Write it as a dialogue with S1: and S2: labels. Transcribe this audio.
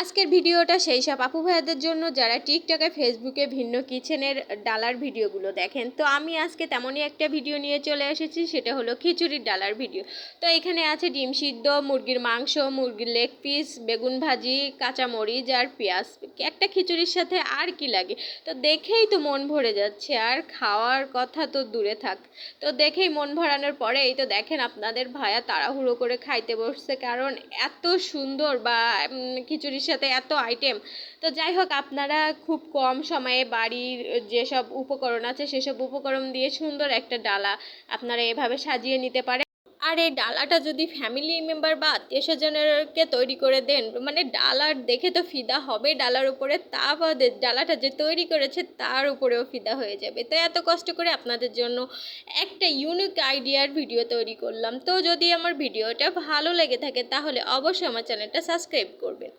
S1: আজকের ভিডিওটা সেই সব আপু ভাইয়াদের জন্য যারা টিকটকে ফেসবুকে ভিন্ন কিচেনের ডালার ভিডিওগুলো দেখেন। তো আমি আজকে তেমনই একটা ভিডিও নিয়ে চলে এসেছি, সেটা হলো খিচুড়ির ডালার ভিডিও। তো এখানে আছে ডিম সিদ্ধ, মুরগির মাংস, মুরগির লেগ পিস, বেগুন ভাজি, কাঁচামরিচ আর পেঁয়াজ। একটা খিচুড়ির সাথে আর কি লাগে? তো দেখেই তো মন ভরে যাচ্ছে, আর খাওয়ার কথা তো দূরে থাক। তো দেখেই মন ভরানোর পরে এই তো দেখেন আপনাদের ভাইয়া তাড়াহুড়ো করে খাইতে বসছে, কারণ এত সুন্দর বা খিচুড়ির সাথে এত আইটেম। তো যাই হোক, আপনারা খুব কম সময়ে বাড়ির যেসব উপকরণ আছে সেসব উপকরণ দিয়ে সুন্দর একটা ডালা আপনারা এভাবে সাজিয়ে নিতে পারেন। আর এই ডালাটা যদি ফ্যামিলি মেম্বার বা আত্মীয় স্বজনেরকে তৈরি করে দেন, মানে ডালার দেখে তো ফিদা হবে ডালার উপরে, তা বাদে ডালাটা যে তৈরি করেছে তার উপরেও ফিদা হয়ে যাবে। তো এত কষ্ট করে আপনাদের জন্য একটা ইউনিক আইডিয়ার ভিডিও তৈরি করলাম। তো যদি আমার ভিডিওটা ভালো লেগে থাকে তাহলে অবশ্যই আমার চ্যানেলটা সাবস্ক্রাইব করবেন।